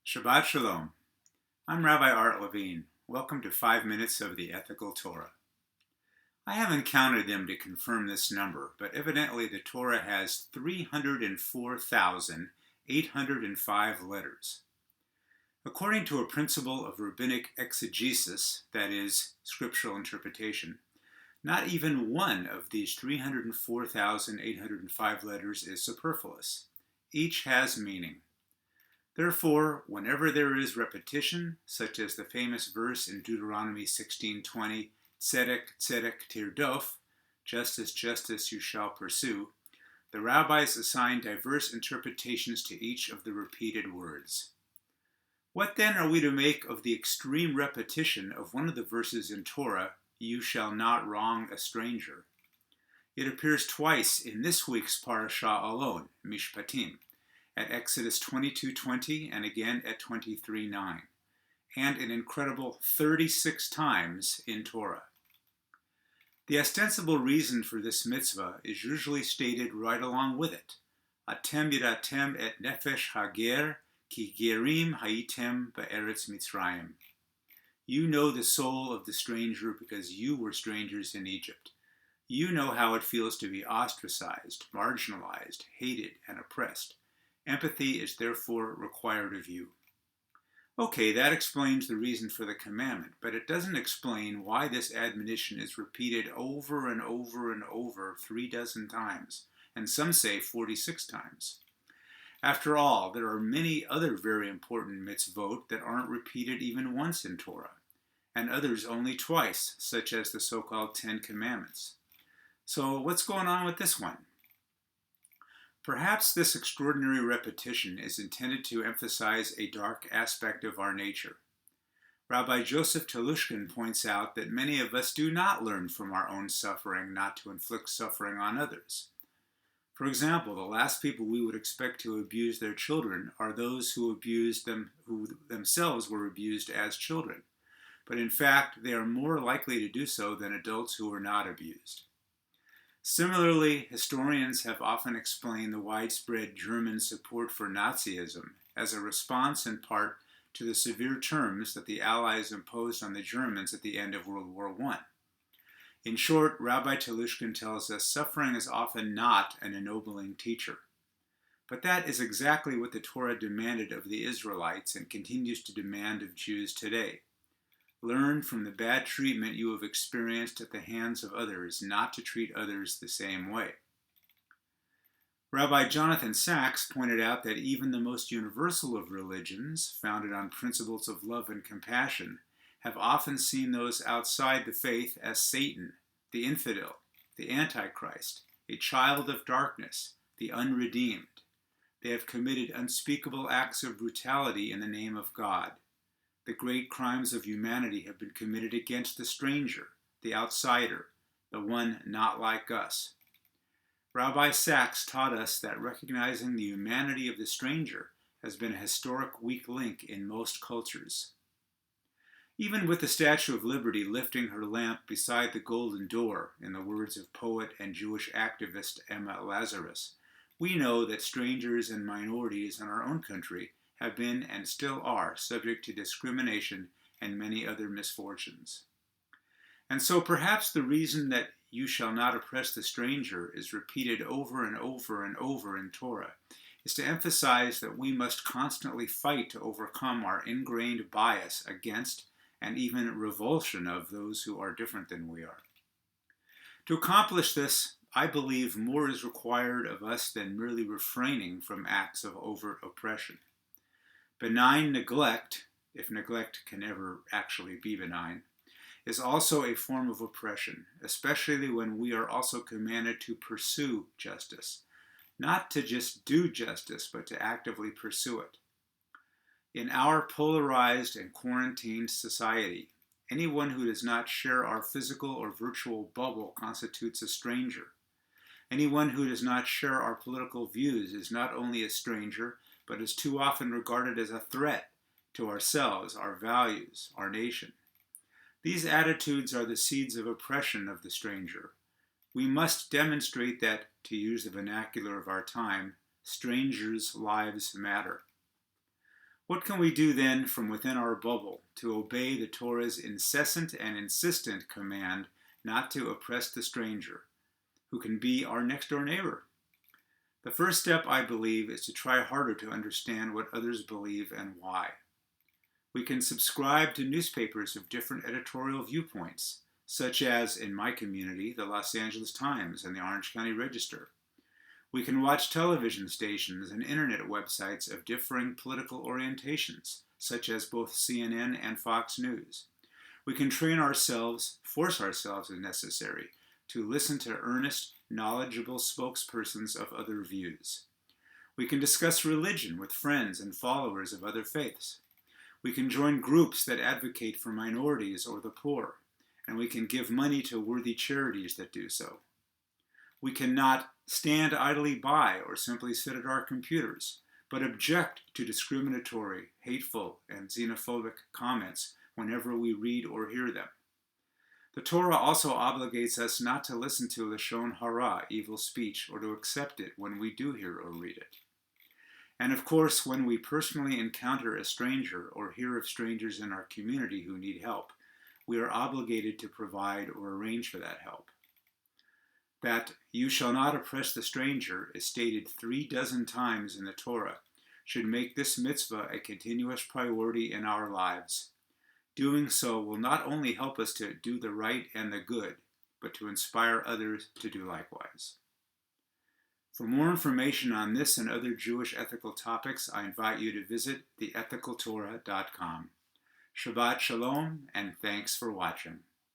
Shabbat Shalom. I'm Rabbi Art Levine. Welcome to 5 Minutes of the Ethical Torah. I haven't counted them to confirm this number, but evidently the Torah has 304,805 letters. According to a principle of rabbinic exegesis, that is, scriptural interpretation, not even one of these 304,805 letters is superfluous. Each has meaning. Therefore, whenever there is repetition, such as the famous verse in Deuteronomy 16:20, Tzedek, Tzedek tirdof, justice, justice you shall pursue, the rabbis assign diverse interpretations to each of the repeated words. What then are we to make of the extreme repetition of one of the verses in Torah, you shall not wrong a stranger? It appears twice in this week's parasha alone, Mishpatim, at Exodus 22:20 and again at 23:9, and an incredible 36 times in Torah. The ostensible reason for this mitzvah is usually stated right along with it. Atem yiratem et nefesh hager ki gerim hayitem be'eretz Mitzrayim. You know the soul of the stranger because you were strangers in Egypt. You know how it feels to be ostracized, marginalized, hated, and oppressed. Empathy is therefore required of you. Okay, that explains the reason for the commandment, but it doesn't explain why this admonition is repeated over and over and over 36 times, and some say 46 times. After all, there are many other very important mitzvot that aren't repeated even once in Torah, and others only twice, such as the so-called 10 Commandments. So what's going on with this one? Perhaps this extraordinary repetition is intended to emphasize a dark aspect of our nature. Rabbi Joseph Telushkin points out that many of us do not learn from our own suffering not to inflict suffering on others. For example, the last people we would expect to abuse their children are those who themselves were abused as children. But in fact, they are more likely to do so than adults who were not abused. Similarly, historians have often explained the widespread German support for Nazism as a response in part to the severe terms that the Allies imposed on the Germans at the end of World War I. In short, Rabbi Telushkin tells us suffering is often not an ennobling teacher. But that is exactly what the Torah demanded of the Israelites and continues to demand of Jews today. Learn from the bad treatment you have experienced at the hands of others not to treat others the same way. Rabbi Jonathan Sacks pointed out that even the most universal of religions, founded on principles of love and compassion, have often seen those outside the faith as Satan, the infidel, the Antichrist, a child of darkness, the unredeemed. They have committed unspeakable acts of brutality in the name of God. The great crimes of humanity have been committed against the stranger, the outsider, the one not like us. Rabbi Sacks taught us that recognizing the humanity of the stranger has been a historic weak link in most cultures. Even with the Statue of Liberty lifting her lamp beside the golden door, in the words of poet and Jewish activist Emma Lazarus, we know that strangers and minorities in our own country have been and still are subject to discrimination and many other misfortunes. And so perhaps the reason that you shall not oppress the stranger is repeated over and over and over in Torah is to emphasize that we must constantly fight to overcome our ingrained bias against and even revulsion of those who are different than we are. To accomplish this, I believe more is required of us than merely refraining from acts of overt oppression. Benign neglect, if neglect can ever actually be benign, is also a form of oppression, especially when we are also commanded to pursue justice, not to just do justice, but to actively pursue it. In our polarized and quarantined society, anyone who does not share our physical or virtual bubble constitutes a stranger. Anyone who does not share our political views is not only a stranger, but is too often regarded as a threat to ourselves, our values, our nation. These attitudes are the seeds of oppression of the stranger. We must demonstrate that, to use the vernacular of our time, strangers' lives matter. What can we do then from within our bubble to obey the Torah's incessant and insistent command not to oppress the stranger, who can be our next-door neighbor? The first step, I believe, is to try harder to understand what others believe and why. We can subscribe to newspapers of different editorial viewpoints, such as, in my community, the Los Angeles Times and the Orange County Register. We can watch television stations and internet websites of differing political orientations, such as both CNN and Fox News. We can train ourselves, force ourselves if necessary, to listen to earnest, knowledgeable spokespersons of other views. We can discuss religion with friends and followers of other faiths. We can join groups that advocate for minorities or the poor, and we can give money to worthy charities that do so. We cannot stand idly by or simply sit at our computers, but object to discriminatory, hateful, and xenophobic comments whenever we read or hear them. The Torah also obligates us not to listen to lashon hara, evil speech, or to accept it when we do hear or read it. And of course, when we personally encounter a stranger or hear of strangers in our community who need help, we are obligated to provide or arrange for that help. That "you shall not oppress the stranger" is stated 36 times in the Torah should make this mitzvah a continuous priority in our lives. Doing so will not only help us to do the right and the good, but to inspire others to do likewise. For more information on this and other Jewish ethical topics, I invite you to visit theethicaltorah.com. Shabbat Shalom, and thanks for watching.